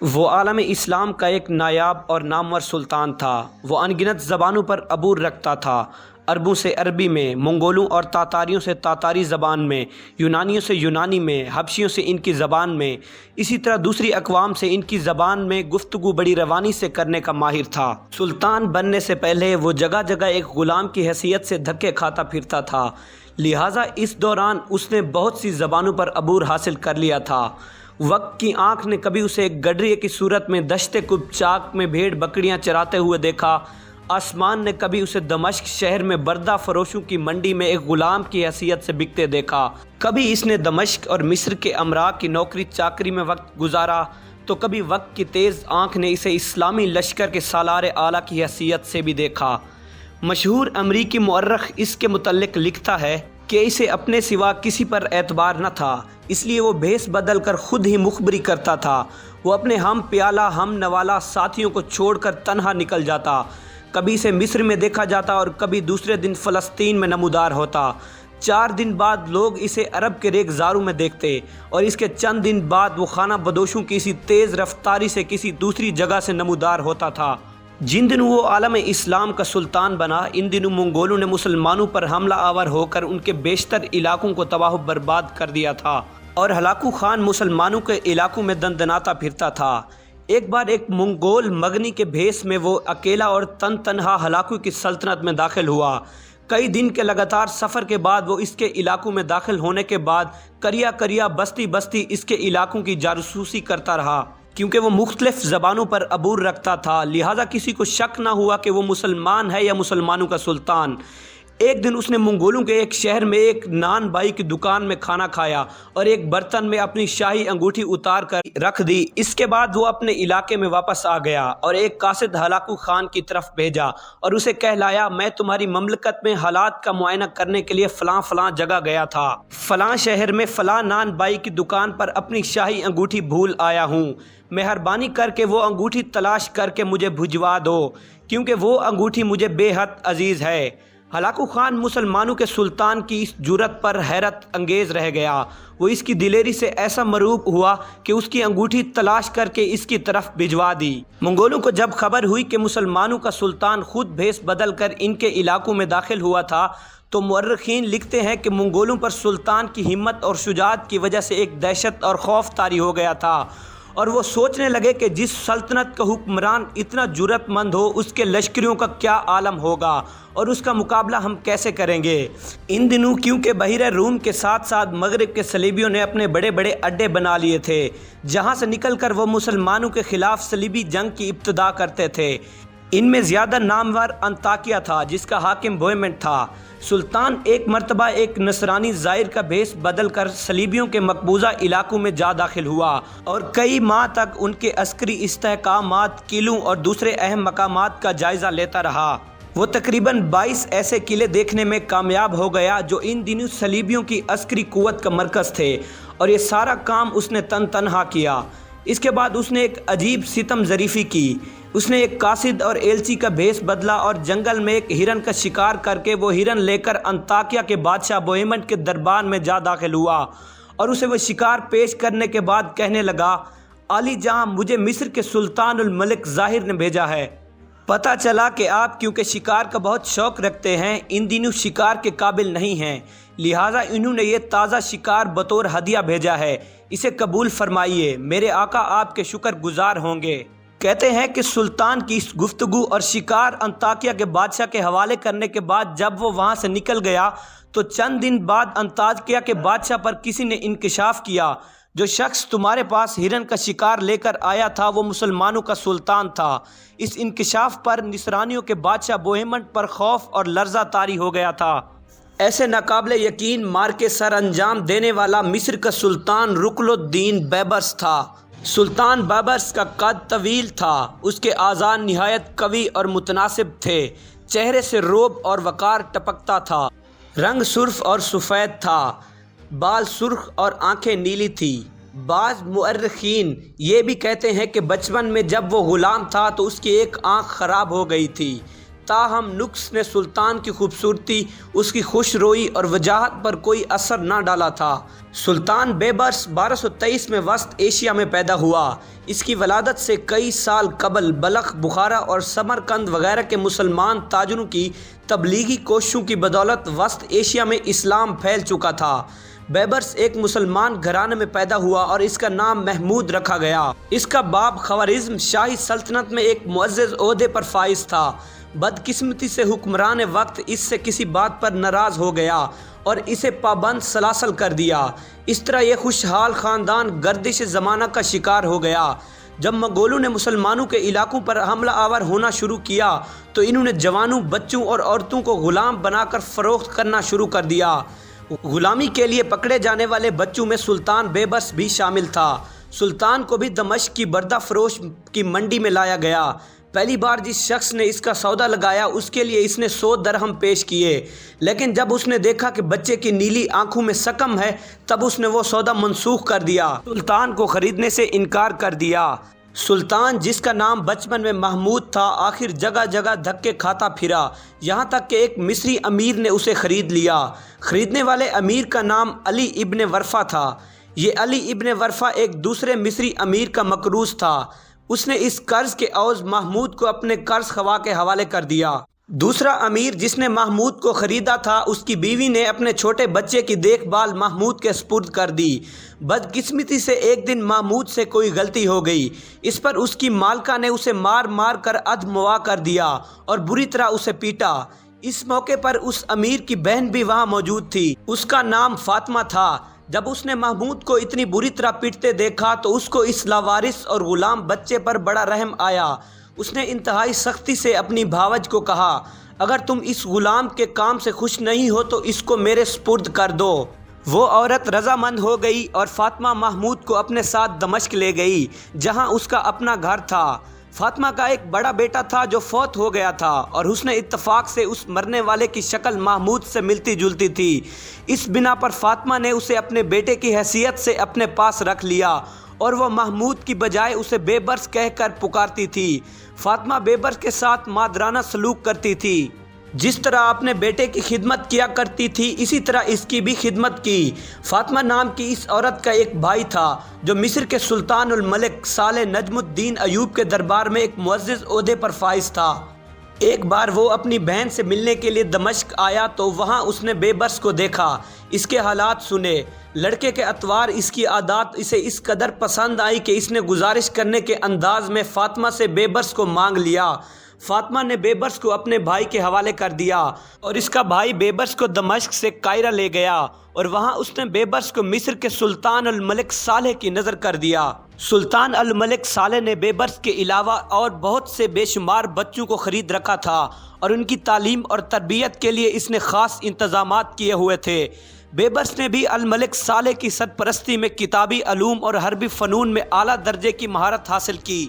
وہ عالم اسلام کا ایک نایاب اور نامور سلطان تھا۔ وہ انگنت زبانوں پر عبور رکھتا تھا، عربوں سے عربی میں، منگولوں اور تاتاریوں سے تاتاری زبان میں، یونانیوں سے یونانی میں، حبشیوں سے ان کی زبان میں، اسی طرح دوسری اقوام سے ان کی زبان میں گفتگو بڑی روانی سے کرنے کا ماہر تھا۔ سلطان بننے سے پہلے وہ جگہ جگہ ایک غلام کی حیثیت سے دھکے کھاتا پھرتا تھا، لہٰذا اس دوران اس نے بہت سی زبانوں پر عبور حاصل کر لیا تھا۔ وقت کی آنکھ نے کبھی اسے ایک گڈریے کی صورت میں دشت قبچاک میں بھیڑ بکریاں چراتے ہوئے دیکھا، آسمان نے کبھی اسے دمشق شہر میں بردہ فروشوں کی منڈی میں ایک غلام کی حیثیت سے بکتے دیکھا، کبھی اس نے دمشق اور مصر کے امراء کی نوکری چاکری میں وقت گزارا، تو کبھی وقت کی تیز آنکھ نے اسے اسلامی لشکر کے سالار اعلیٰ کی حیثیت سے بھی دیکھا۔ مشہور امریکی مورخ اس کے متعلق لکھتا ہے کہ اسے اپنے سوا کسی پر اعتبار نہ تھا، اس لیے وہ بھیس بدل کر خود ہی مخبری کرتا تھا۔ وہ اپنے ہم پیالہ ہم نوالہ ساتھیوں کو چھوڑ کر تنہا نکل جاتا، کبھی اسے مصر میں دیکھا جاتا اور کبھی دوسرے دن فلسطین میں نمودار ہوتا۔ 4 دن بعد لوگ اسے عرب کے ریگزاروں میں دیکھتے اور اس کے چند دن بعد وہ خانہ بدوشوں کی اسی تیز رفتاری سے کسی دوسری جگہ سے نمودار ہوتا تھا۔ جن دنوں وہ عالم اسلام کا سلطان بنا، ان دنوں منگولوں نے مسلمانوں پر حملہ آور ہو کر ان کے بیشتر علاقوں کو تباہ و برباد کر دیا تھا، اور ہلاکو خان مسلمانوں کے علاقوں میں دندناتا پھرتا تھا۔ ایک بار ایک منگول مغنی کے بھیس میں وہ اکیلا اور تنہا ہلاکو کی سلطنت میں داخل ہوا۔ کئی دن کے لگاتار سفر کے بعد وہ اس کے علاقوں میں داخل ہونے کے بعد کریا کریا بستی بستی اس کے علاقوں کی جاسوسی کرتا رہا۔ کیونکہ وہ مختلف زبانوں پر عبور رکھتا تھا، لہٰذا کسی کو شک نہ ہوا کہ وہ مسلمان ہے یا مسلمانوں کا سلطان۔ ایک دن اس نے منگولوں کے ایک شہر میں ایک نان بائی کی دکان میں کھانا کھایا اور ایک برتن میں اپنی شاہی انگوٹھی اتار کر رکھ دی۔ اس کے بعد وہ اپنے علاقے میں واپس آ گیا اور ایک قاصد ہلاکو خان کی طرف بھیجا اور اسے کہلایا، میں تمہاری مملکت میں حالات کا معائنہ کرنے کے لیے فلاں فلاں جگہ گیا تھا، فلاں شہر میں فلاں نان بائی کی دکان پر اپنی شاہی انگوٹھی بھول آیا ہوں، مہربانی کر کے وہ انگوٹھی تلاش کر کے مجھے بھجوا دو، کیونکہ وہ انگوٹھی مجھے بے حد عزیز ہے۔ ہلاکو خان مسلمانوں کے سلطان کی اس جرأت پر حیرت انگیز رہ گیا۔ وہ اس کی دلیری سے ایسا مرعوب ہوا کہ اس کی انگوٹھی تلاش کر کے اس کی طرف بھجوا دی۔ منگولوں کو جب خبر ہوئی کہ مسلمانوں کا سلطان خود بھیس بدل کر ان کے علاقوں میں داخل ہوا تھا، تو مورخین لکھتے ہیں کہ منگولوں پر سلطان کی ہمت اور شجاعت کی وجہ سے ایک دہشت اور خوف طاری ہو گیا تھا، اور وہ سوچنے لگے کہ جس سلطنت کا حکمران اتنا جرأت مند ہو، اس کے لشکریوں کا کیا عالم ہوگا اور اس کا مقابلہ ہم کیسے کریں گے۔ ان دنوں کیونکہ بحیرہ روم کے ساتھ ساتھ مغرب کے صلیبیوں نے اپنے بڑے بڑے اڈے بنا لیے تھے، جہاں سے نکل کر وہ مسلمانوں کے خلاف صلیبی جنگ کی ابتدا کرتے تھے۔ ان میں زیادہ نامور انطاکیہ تھا، جس کا حاکم بوہیمنڈ تھا۔ سلطان ایک مرتبہ ایک نصرانی زائر کا بھیس بدل کر صلیبیوں کے مقبوضہ علاقوں میں جا داخل ہوا اور کئی ماہ تک ان کے عسکری استحکامات، قلعوں اور دوسرے اہم مقامات کا جائزہ لیتا رہا۔ وہ تقریباً 22 ایسے قلعے دیکھنے میں کامیاب ہو گیا جو ان دنوں صلیبیوں کی عسکری قوت کا مرکز تھے، اور یہ سارا کام اس نے تنہا کیا۔ اس کے بعد اس نے ایک عجیب ستم ظریفی کی۔ اس نے ایک قاصد اور ایلچی کا بھیس بدلا اور جنگل میں ایک ہرن کا شکار کر کے وہ ہرن لے کر انطاکیہ کے بادشاہ بوہیمنڈ کے دربار میں جا داخل ہوا اور اسے وہ شکار پیش کرنے کے بعد کہنے لگا، عالی جہاں، مجھے مصر کے سلطان الملک ظاہر نے بھیجا ہے۔ پتہ چلا کہ آپ کیونکہ شکار کا بہت شوق رکھتے ہیں، ان دنوں شکار کے قابل نہیں ہیں، لہٰذا انہوں نے یہ تازہ شکار بطور ہدیہ بھیجا ہے، اسے قبول فرمائیے، میرے آقا آپ کے شکر گزار ہوں گے۔ کہتے ہیں کہ سلطان کی اس گفتگو اور شکار انطاکیہ کے بادشاہ کے حوالے کرنے کے بعد جب وہ وہاں سے نکل گیا تو چند دن بعد انطاکیہ کے بادشاہ پر کسی نے انکشاف کیا، جو شخص تمہارے پاس ہرن کا شکار لے کر آیا تھا وہ مسلمانوں کا سلطان تھا۔ اس انکشاف پر نصرانیوں کے بادشاہ بوہیمنڈ پر خوف اور لرزہ طاری ہو گیا تھا۔ ایسے ناقابل یقین مار کے سر انجام دینے والا مصر کا سلطان رکن الدین بیبرس تھا۔ سلطان بیبرس کا قد طویل تھا، اس کے اعضاء نہایت قوی اور متناسب تھے، چہرے سے رعب اور وقار ٹپکتا تھا، رنگ سرخ اور سفید تھا، بال سرخ اور آنکھیں نیلی تھیں۔ بعض مورخین یہ بھی کہتے ہیں کہ بچپن میں جب وہ غلام تھا تو اس کی ایک آنکھ خراب ہو گئی تھی، تاہم نقص نے سلطان کی خوبصورتی، اس کی خوش روئی اور وجاہت پر کوئی اثر نہ ڈالا تھا۔ سلطان بیبرس 1223 میں وسط ایشیا میں پیدا ہوا۔ اس کی ولادت سے کئی سال قبل بلخ، بخارا اور سمرقند وغیرہ کے مسلمان تاجروں کی تبلیغی کوششوں کی بدولت وسط ایشیا میں اسلام پھیل چکا تھا۔ بیبرس ایک مسلمان گھرانے میں پیدا ہوا اور اس کا نام محمود رکھا گیا۔ اس کا باپ خوارزم شاہی سلطنت میں ایک معزز عہدے پر فائز تھا۔ بدقسمتی سے حکمران وقت اس سے کسی بات پر ناراض ہو گیا اور اسے پابند سلاسل کر دیا۔ اس طرح یہ خوشحال خاندان گردش زمانہ کا شکار ہو گیا۔ جب منگولوں نے مسلمانوں کے علاقوں پر حملہ آور ہونا شروع کیا تو انہوں نے جوانوں، بچوں اور عورتوں کو غلام بنا کر فروخت کرنا شروع کر دیا۔ غلامی کے لیے پکڑے جانے والے بچوں میں سلطان بیبرس بھی شامل تھا۔ سلطان کو بھی دمشق کی بردہ فروش کی منڈی میں لایا گیا۔ پہلی بار جس شخص نے اس کا سودا لگایا اس کے لیے اس نے 100 درہم پیش کیے، لیکن جب اس نے دیکھا کہ بچے کی نیلی آنکھوں میں سقم ہے تب اس نے وہ سودا منسوخ کر دیا، سلطان کو خریدنے سے انکار کر دیا۔ سلطان، جس کا نام بچپن میں محمود تھا، آخر جگہ جگہ دھکے کھاتا پھرا، یہاں تک کہ ایک مصری امیر نے اسے خرید لیا۔ خریدنے والے امیر کا نام علی ابن ورفہ تھا۔ یہ علی ابن ورفہ ایک دوسرے مصری امیر کا مقروض تھا۔ اس نے اس قرض کے عوض محمود کو اپنے قرض خواہ کے حوالے کر دیا۔ دوسرا امیر جس نے محمود کو خریدا تھا، اس کی بیوی نے اپنے چھوٹے بچے کی دیکھ بھال محمود کے سپرد کر دی۔ بدقسمتی سے ایک دن محمود سے کوئی غلطی ہو گئی، اس پر اس کی مالکہ نے اسے مار مار کر ادھموا کر دیا اور بری طرح اسے پیٹا۔ اس موقع پر اس امیر کی بہن بھی وہاں موجود تھی، اس کا نام فاطمہ تھا۔ جب اس نے محمود کو اتنی بری طرح پیٹتے دیکھا تو اس کو اس لاوارث اور غلام بچے پر بڑا رحم آیا۔ اس نے انتہائی سختی سے اپنی بھاوج کو کہا، اگر تم اس غلام کے کام سے خوش نہیں ہو تو اس کو میرے سپرد کر دو۔ وہ عورت رضامند ہو گئی اور فاطمہ محمود کو اپنے ساتھ دمشق لے گئی، جہاں اس کا اپنا گھر تھا۔ فاطمہ کا ایک بڑا بیٹا تھا جو فوت ہو گیا تھا اور حسن اتفاق سے اس مرنے والے کی شکل محمود سے ملتی جلتی تھی۔ اس بنا پر فاطمہ نے اسے اپنے بیٹے کی حیثیت سے اپنے پاس رکھ لیا اور وہ محمود کی بجائے اسے بیبرس کہہ کر پکارتی تھی۔ فاطمہ بیبرس کے ساتھ مادرانہ سلوک کرتی تھی۔ جس طرح اپنے بیٹے کی خدمت کیا کرتی تھی اسی طرح اس کی بھی خدمت کی۔ فاطمہ نام کی اس عورت کا ایک بھائی تھا جو مصر کے سلطان الملک صالح نجم الدین ایوب کے دربار میں ایک معزز عہدے پر فائز تھا۔ ایک بار وہ اپنی بہن سے ملنے کے لیے دمشق آیا تو وہاں اس نے بیبرس کو دیکھا، اس کے حالات سنے۔ لڑکے کے اطوار، اس کی عادات اسے اس قدر پسند آئی کہ اس نے گزارش کرنے کے انداز میں فاطمہ سے بیبرس کو مانگ لیا۔ فاطمہ نے بیبرس کو اپنے بھائی کے حوالے کر دیا اور اس کا بھائی بیبرس کو دمشق سے قاہرہ لے گیا اور وہاں اس نے بیبرس کو مصر کے سلطان الملک صالح کی نظر کر دیا۔ سلطان الملک صالح نے بیبرس کے علاوہ اور بہت سے بے شمار بچوں کو خرید رکھا تھا اور ان کی تعلیم اور تربیت کے لیے اس نے خاص انتظامات کیے ہوئے تھے۔ بیبرس نے بھی الملک صالح کی سرپرستی میں کتابی علوم اور حربی فنون میں اعلیٰ درجے کی مہارت حاصل کی۔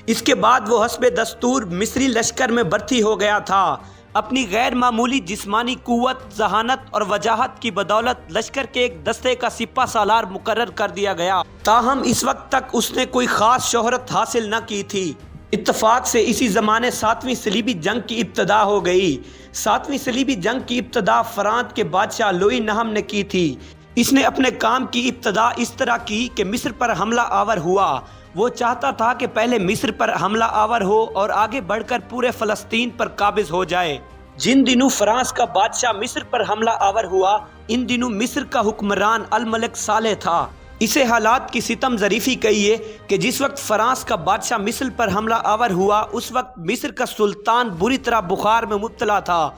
اس کے بعد وہ حسب دستور مصری لشکر میں بھرتی ہو گیا تھا۔ اپنی غیر معمولی جسمانی قوت، ذہانت اور وجاہت کی بدولت لشکر کے ایک دستے کا سپہ سالار مقرر کر دیا گیا، تاہم اس وقت تک اس نے کوئی خاص شہرت حاصل نہ کی تھی۔ اتفاق سے اسی زمانے 7ویں صلیبی جنگ کی ابتدا ہو گئی۔ 7ویں صلیبی جنگ کی ابتدا فرانس کے بادشاہ لوئی نہم نے کی تھی۔ اس نے اپنے کام کی ابتدا اس طرح کی کہ مصر پر حملہ آور ہوا۔ وہ چاہتا تھا کہ پہلے مصر پر حملہ آور ہو اور آگے بڑھ کر پورے فلسطین پر قابض ہو جائے۔ جن دنوں فرانس کا بادشاہ مصر پر حملہ آور ہوا، ان دنوں مصر کا حکمران الملک صالح تھا۔ اسے حالات کی ستم ظریفی کہیے کہ جس وقت فرانس کا بادشاہ مصر پر حملہ آور ہوا اس وقت مصر کا سلطان بری طرح بخار میں مبتلا تھا۔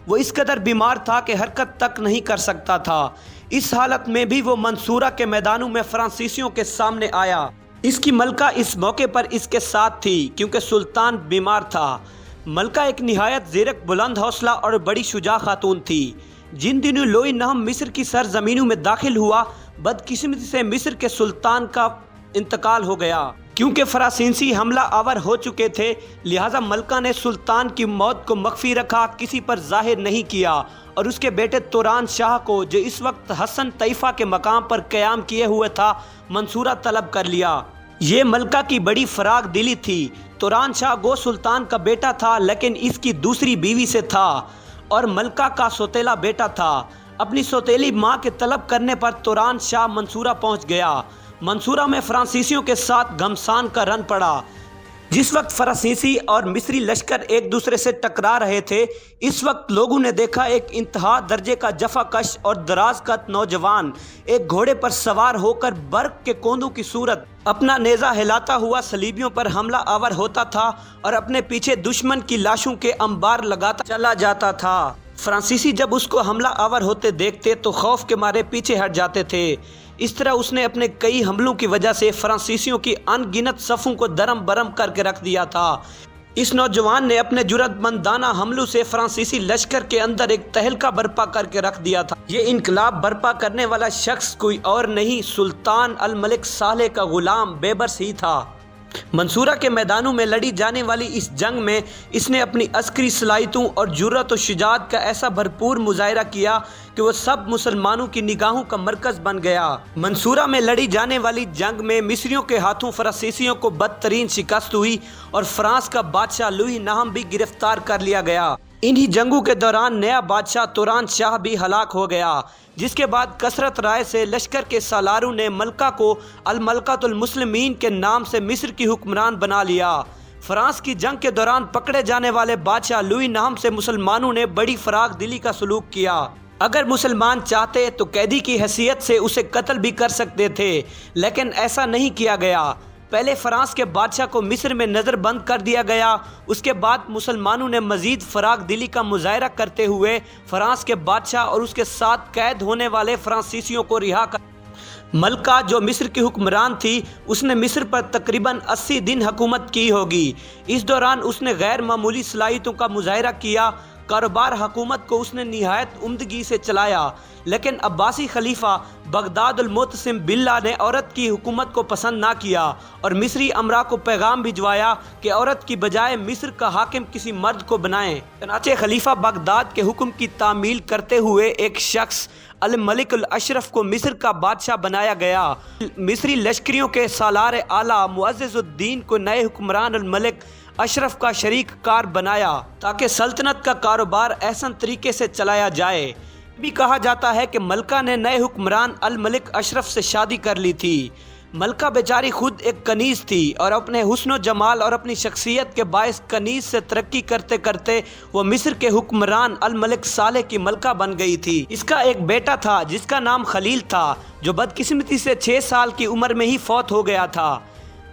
وہ اس قدر بیمار تھا کہ حرکت تک نہیں کر سکتا تھا۔ اس حالت میں بھی وہ منصورہ کے میدانوں میں فرانسیسیوں کے سامنے آیا۔ اس کی ملکہ اس موقع پر اس کے ساتھ تھی کیونکہ سلطان بیمار تھا۔ ملکہ ایک نہایت زیرک، بلند حوصلہ اور بڑی شجاع خاتون تھی۔ جن دنوں لوئی نہم مصر کی سرزمینوں میں داخل ہوا، بدقسمتی سے مصر کے سلطان کا انتقال ہو گیا۔ کیونکہ فرانسیسی حملہ آور ہو چکے تھے، لہٰذا ملکہ نے سلطان کی موت کو مخفی رکھا، کسی پر ظاہر نہیں کیا اور اس کے بیٹے توران شاہ کو، جو اس وقت حسن طیفہ کے مقام پر قیام کیے ہوئے تھا، منصورہ طلب کر لیا۔ یہ ملکہ کی بڑی فراغ دلی تھی۔ توران شاہ گو سلطان کا بیٹا تھا لیکن اس کی دوسری بیوی سے تھا اور ملکہ کا سوتیلا بیٹا تھا۔ اپنی سوتیلی ماں کے طلب کرنے پر توران شاہ منصورہ پہنچ گیا۔ منصورہ میں فرانسیسیوں کے ساتھ گھمسان کا رن پڑا۔ جس وقت فرانسیسی اور مصری لشکر ایک دوسرے سے ٹکرا رہے تھے، اس وقت لوگوں نے دیکھا ایک انتہا درجے کا جفا کش اور دراز قد نوجوان ایک گھوڑے پر سوار ہو کر برق کے کوندوں کی صورت اپنا نیزہ ہلاتا ہوا صلیبیوں پر حملہ آور ہوتا تھا اور اپنے پیچھے دشمن کی لاشوں کے انبار لگاتا چلا جاتا تھا۔ فرانسیسی جب اس کو حملہ آور ہوتے دیکھتے تو خوف کے مارے پیچھے ہٹ جاتے تھے۔ اس طرح اس نے اپنے کئی حملوں کی وجہ سے فرانسیسیوں کی ان گنت صفوں کو درم برم کر کے رکھ دیا تھا۔ اس نوجوان نے اپنے جرأت مندانہ حملوں سے فرانسیسی لشکر کے اندر ایک تہلکہ برپا کر کے رکھ دیا تھا۔ یہ انقلاب برپا کرنے والا شخص کوئی اور نہیں، سلطان الملک صالح کا غلام بیبرس ہی تھا۔ منصورہ کے میدانوں میں لڑی جانے والی اس جنگ میں اس نے اپنی عسکری صلاحیتوں اور جرأت و شجاعت کا ایسا بھرپور مظاہرہ کیا کہ وہ سب مسلمانوں کی نگاہوں کا مرکز بن گیا۔ منصورہ میں لڑی جانے والی جنگ میں مصریوں کے ہاتھوں فرانسیسیوں کو بدترین شکست ہوئی اور فرانس کا بادشاہ لوئی نہم بھی گرفتار کر لیا گیا۔ انہی جنگوں کے دوران نیا بادشاہ توران شاہ بھی ہلاک ہو گیا، جس کے بعد کثرت رائے سے لشکر کے سالاروں نے ملکہ کو الملکۃ المسلمین کے نام سے مصر کی حکمران بنا لیا۔ فرانس کی جنگ کے دوران پکڑے جانے والے بادشاہ لوئی نہم سے مسلمانوں نے بڑی فراخ دلی کا سلوک کیا۔ اگر مسلمان چاہتے تو قیدی کی حیثیت سے اسے قتل بھی کر سکتے تھے، لیکن ایسا نہیں کیا گیا۔ پہلے فرانس کے بادشاہ کو مصر میں نظر بند کر دیا گیا، اس کے بعد مسلمانوں نے مزید فراخ دلی کا مظاہرہ کرتے ہوئے فرانس کے بادشاہ اور اس کے ساتھ قید ہونے والے فرانسیسیوں کو رہا کر ملکہ جو مصر کی حکمران تھی، اس نے مصر پر تقریباً 80 دن حکومت کی ہوگی۔ اس دوران اس نے غیر معمولی صلاحیتوں کا مظاہرہ کیا۔ کاروبار حکومت کو اس نے نہایت عمدگی سے چلایا، لیکن عباسی خلیفہ بغداد المعتصم باللہ نے عورت کی حکومت کو پسند نہ کیا اور مصری امراء کو پیغام بھجوایا کہ عورت کی بجائے مصر کا حاکم کسی مرد کو بنائیں۔ چنانچہ خلیفہ بغداد کے حکم کی تعمیل کرتے ہوئے ایک شخص الملک الاشرف کو مصر کا بادشاہ بنایا گیا۔ مصری لشکریوں کے سالار اعلیٰ معزز الدین کو نئے حکمران الملک اشرف کا شریک کار بنایا تاکہ سلطنت کا کاروبار احسن طریقے سے چلایا جائے۔ بھی کہا جاتا ہے کہ ملکہ نے نئے حکمران الملک اشرف سے شادی کر لی تھی۔ ملکہ بیچاری خود ایک کنیز تھی اور اپنے حسن و جمال اور اپنی شخصیت کے باعث کنیز سے ترقی کرتے کرتے وہ مصر کے حکمران الملک صالح کی ملکہ بن گئی تھی۔ اس کا ایک بیٹا تھا جس کا نام خلیل تھا، جو بدقسمتی سے 6 سال کی عمر میں ہی فوت ہو گیا تھا۔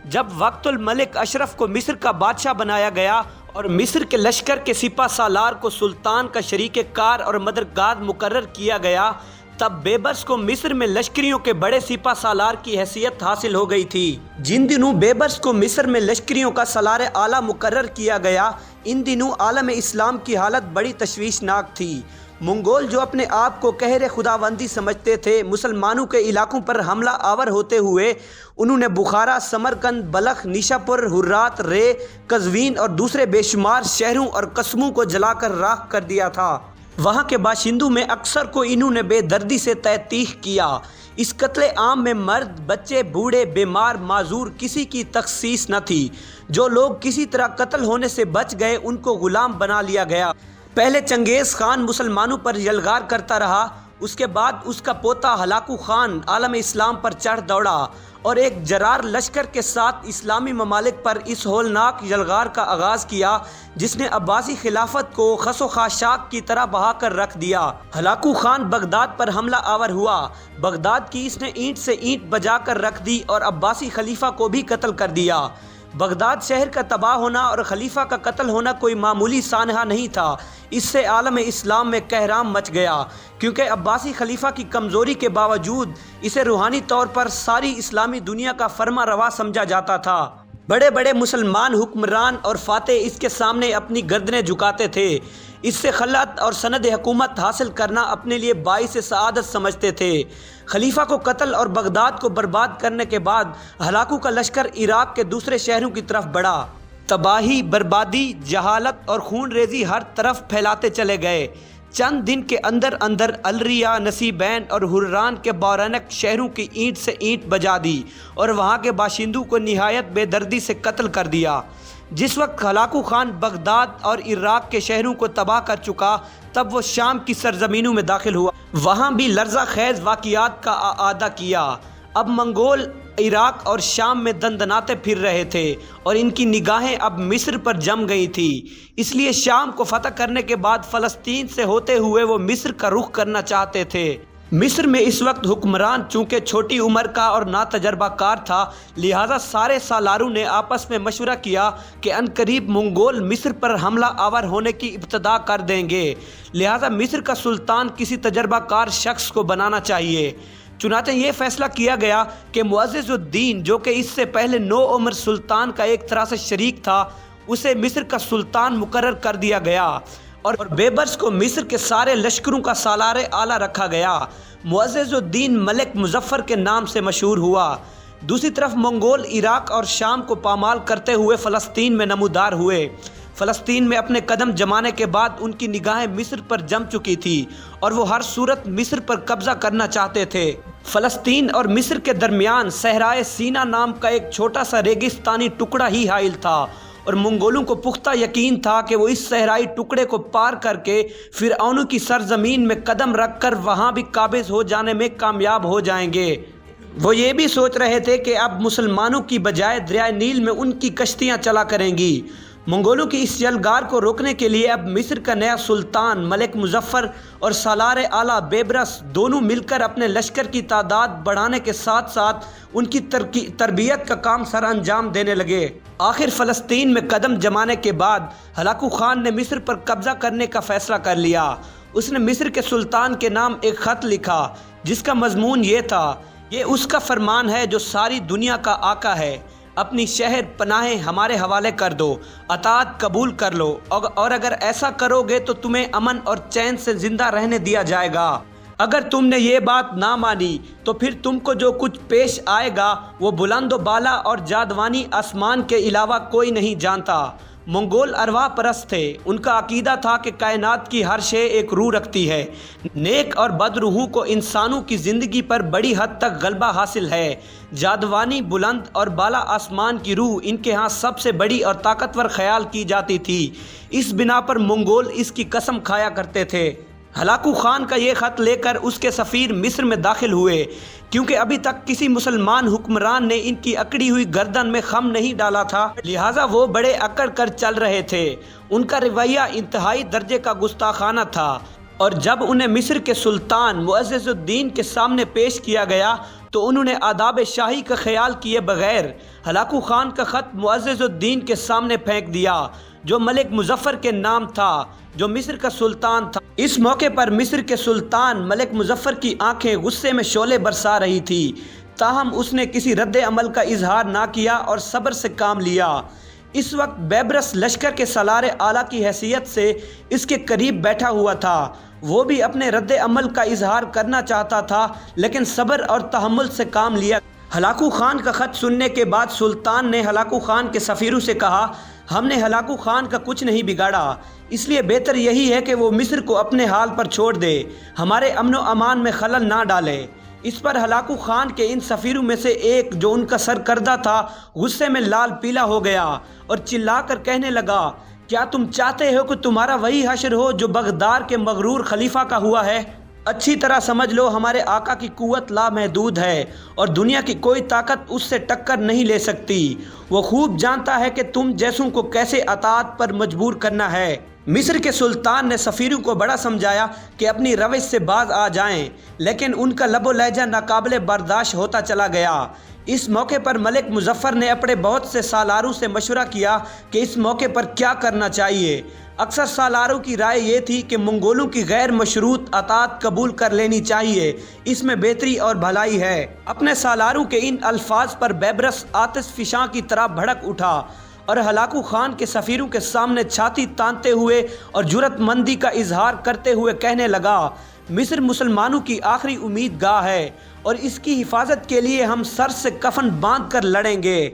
جب وقت الملک اشرف کو مصر کا بادشاہ بنایا گیا اور مصر کے لشکر کے سپہ سالار کو سلطان کا شریک کار اور مددگار مقرر کیا گیا، تب بیبرس کو مصر میں لشکریوں کے بڑے سپہ سالار کی حیثیت حاصل ہو گئی تھی۔ جن دنوں بیبرس کو مصر میں لشکریوں کا سالار اعلیٰ مقرر کیا گیا، ان دنوں عالم اسلام کی حالت بڑی تشویشناک تھی۔ منگول جو اپنے آپ کو قہر خداوندی سمجھتے تھے، مسلمانوں کے علاقوں پر حملہ آور ہوتے ہوئے انہوں نے بخارا، سمرقند، بلخ، نیشاپور، ہرات، رے، قزوین اور دوسرے بے شمار شہروں اور قصبوں کو جلا کر راکھ کر دیا تھا۔ وہاں کے باشندوں میں اکثر کو انہوں نے بے دردی سے تحقیق کیا۔ اس قتل عام میں مرد، بچے، بوڑھے، بیمار، معذور کسی کی تخصیص نہ تھی۔ جو لوگ کسی طرح قتل ہونے سے بچ گئے ان کو غلام بنا لیا گیا۔ پہلے چنگیز خان مسلمانوں پر یلغار کرتا رہا، اس کے بعد اس کا پوتا ہلاکو خان عالم اسلام پر چڑھ دوڑا اور ایک جرار لشکر کے ساتھ اسلامی ممالک پر اس ہولناک یلغار کا آغاز کیا جس نے عباسی خلافت کو خس و خاشاک کی طرح بہا کر رکھ دیا۔ ہلاکو خان بغداد پر حملہ آور ہوا۔ بغداد کی اس نے اینٹ سے اینٹ بجا کر رکھ دی اور عباسی خلیفہ کو بھی قتل کر دیا۔ بغداد شہر کا تباہ ہونا اور خلیفہ کا قتل ہونا کوئی معمولی سانحہ نہیں تھا۔ اس سے عالم اسلام میں قہرام مچ گیا، کیونکہ عباسی خلیفہ کی کمزوری کے باوجود اسے روحانی طور پر ساری اسلامی دنیا کا فرما روا سمجھا جاتا تھا۔ بڑے بڑے مسلمان حکمران اور فاتح اس کے سامنے اپنی گردنیں جھکاتے تھے۔ اس سے خلعت اور سند حکومت حاصل کرنا اپنے لیے باعث سعادت سمجھتے تھے۔ خلیفہ کو قتل اور بغداد کو برباد کرنے کے بعد ہلاکو کا لشکر عراق کے دوسرے شہروں کی طرف بڑھا۔ تباہی، بربادی، جہالت اور خون ریزی ہر طرف پھیلاتے چلے گئے۔ چند دن کے اندر اندر الریا، نصیبین اور حران کے بورانک شہروں کی اینٹ سے اینٹ بجا دی اور وہاں کے باشندوں کو نہایت بے دردی سے قتل کر دیا۔ جس وقت ہلاکو خان بغداد اور عراق کے شہروں کو تباہ کر چکا، تب وہ شام کی سرزمینوں میں داخل ہوا، وہاں بھی لرزہ خیز واقعات کا اعادہ کیا۔ اب منگول عراق اور شام میں دندناتے پھر رہے تھے اور ان کی نگاہیں اب مصر پر جم گئی تھی، اس لیے شام کو فتح کرنے کے بعد فلسطین سے ہوتے ہوئے وہ مصر کا رخ کرنا چاہتے تھے۔ مصر میں اس وقت حکمران چونکہ چھوٹی عمر کا اور ناتجربہ کار تھا، لہٰذا سارے سالاروں نے آپس میں مشورہ کیا کہ عنقریب منگول مصر پر حملہ آور ہونے کی ابتدا کر دیں گے، لہٰذا مصر کا سلطان کسی تجربہ کار شخص کو بنانا چاہیے۔ چنانچہ یہ فیصلہ کیا گیا کہ معزز الدین، جو کہ اس سے پہلے نو عمر سلطان کا ایک طرح سے شریک تھا، اسے مصر کا سلطان مقرر کر دیا گیا اور بیبرس کو مصر کے سارے لشکروں کا سالار اعلیٰ رکھا گیا۔ معزز الدین ملک مظفر کے نام سے مشہور ہوا۔ دوسری طرف منگول عراق اور شام کو پامال کرتے ہوئے فلسطین میں نمودار ہوئے۔ فلسطین میں اپنے قدم جمانے کے بعد ان کی نگاہیں مصر پر جم چکی تھی اور وہ ہر صورت مصر پر قبضہ کرنا چاہتے تھے۔ فلسطین اور مصر کے درمیان صحرائے سینا نام کا ایک چھوٹا سا ریگستانی ٹکڑا ہی حائل تھا اور منگولوں کو پختہ یقین تھا کہ وہ اس صحرائی ٹکڑے کو پار کر کے فرعونوں کی سرزمین میں قدم رکھ کر وہاں بھی قابض ہو جانے میں کامیاب ہو جائیں گے۔ وہ یہ بھی سوچ رہے تھے کہ اب مسلمانوں کی بجائے دریائے نیل میں ان کی کشتیاں چلا کریں گی۔ منگولوں کی اس یلغار کو روکنے کے لیے اب مصر کا نیا سلطان ملک مظفر اور سالار اعلیٰ بیبرس دونوں مل کر اپنے لشکر کی تعداد بڑھانے کے ساتھ ساتھ ان کی تربیت کا کام سر انجام دینے لگے۔ آخر فلسطین میں قدم جمانے کے بعد ہلاکو خان نے مصر پر قبضہ کرنے کا فیصلہ کر لیا۔ اس نے مصر کے سلطان کے نام ایک خط لکھا جس کا مضمون یہ تھا: یہ اس کا فرمان ہے جو ساری دنیا کا آقا ہے، اپنی شہر پناہیں ہمارے حوالے کر دو، اطاعت قبول کر لو، اور اگر ایسا کرو گے تو تمہیں امن اور چین سے زندہ رہنے دیا جائے گا۔ اگر تم نے یہ بات نہ مانی تو پھر تم کو جو کچھ پیش آئے گا وہ بلند و بالا اور جادوانی آسمان کے علاوہ کوئی نہیں جانتا۔ منگول ارواح پرست تھے، ان کا عقیدہ تھا کہ کائنات کی ہر شے ایک روح رکھتی ہے، نیک اور بد روحوں کو انسانوں کی زندگی پر بڑی حد تک غلبہ حاصل ہے۔ جادوانی بلند اور بالا آسمان کی روح ان کے ہاں سب سے بڑی اور طاقتور خیال کی جاتی تھی، اس بنا پر منگول اس کی قسم کھایا کرتے تھے۔ ہلاکو خان کا یہ خط لے کر اس کے سفیر مصر میں داخل ہوئے، کیونکہ ابھی تک کسی مسلمان حکمران نے ان کی اکڑی ہوئی گردن میں خم نہیں ڈالا تھا، لہٰذا وہ بڑے اکڑ کر چل رہے تھے۔ ان کا رویہ انتہائی درجے کا گستاخانہ تھا اور جب انہیں مصر کے سلطان معزز الدین کے سامنے پیش کیا گیا تو انہوں نے آداب شاہی کا خیال کیے بغیر ہلاکو خان کا خط معزز الدین کے سامنے پھینک دیا، جو ملک مظفر کے نام تھا، جو مصر کا سلطان تھا۔ اس موقع پر مصر کے سلطان ملک مظفر کی آنکھیں غصے میں شعلے برسا رہی تھی، تاہم اس نے کسی رد عمل کا اظہار نہ کیا اور صبر سے کام لیا۔ اس وقت بیبرس لشکر کے سالار اعلیٰ کی حیثیت سے اس کے قریب بیٹھا ہوا تھا، وہ بھی اپنے رد عمل کا اظہار کرنا چاہتا تھا لیکن صبر اور تحمل سے کام لیا۔ ہلاکو خان کا خط سننے کے بعد سلطان نے ہلاکو خان کے سفیروں سے کہا: ہم نے ہلاکو خان کا کچھ نہیں بگاڑا، اس لیے بہتر یہی ہے کہ وہ مصر کو اپنے حال پر چھوڑ دے، ہمارے امن و امان میں خلل نہ ڈالے۔ اس پر ہلاکو خان کے ان سفیروں میں سے ایک، جو ان کا سرکردہ تھا، غصے میں لال پیلا ہو گیا اور چلا کر کہنے لگا: کیا تم چاہتے ہو کہ تمہارا وہی حشر ہو جو بغداد کے مغرور خلیفہ کا ہوا ہے؟ اچھی طرح سمجھ لو، ہمارے آقا کی قوت لامحدود ہے اور دنیا کی کوئی طاقت اس سے ٹکر نہیں لے سکتی۔ وہ خوب جانتا ہے کہ تم جیسوں کو کیسے اطاعت پر مجبور کرنا ہے۔ مصر کے سلطان نے سفیروں کو بڑا سمجھایا کہ اپنی روش سے باز آ جائیں، لیکن ان کا لب و لہجہ ناقابل برداشت ہوتا چلا گیا۔ اس موقع پر ملک مظفر نے اپنے بہت سے سالاروں سے مشورہ کیا کہ اس موقع پر کیا کرنا چاہیے۔ اکثر سالاروں کی رائے یہ تھی کہ منگولوں کی غیر مشروط اطاعت قبول کر لینی چاہیے، اس میں بہتری اور بھلائی ہے۔ اپنے سالاروں کے ان الفاظ پر بیبرس آتش فشاں کی طرح بھڑک اٹھا اور ہلاکو خان کے سفیروں کے سامنے چھاتی تانتے ہوئے اور جرأت مندی کا اظہار کرتے ہوئے کہنے لگا: مصر مسلمانوں کی آخری امید گاہ ہے اور اس کی حفاظت کے لیے ہم سر سے کفن باندھ کر لڑیں گے۔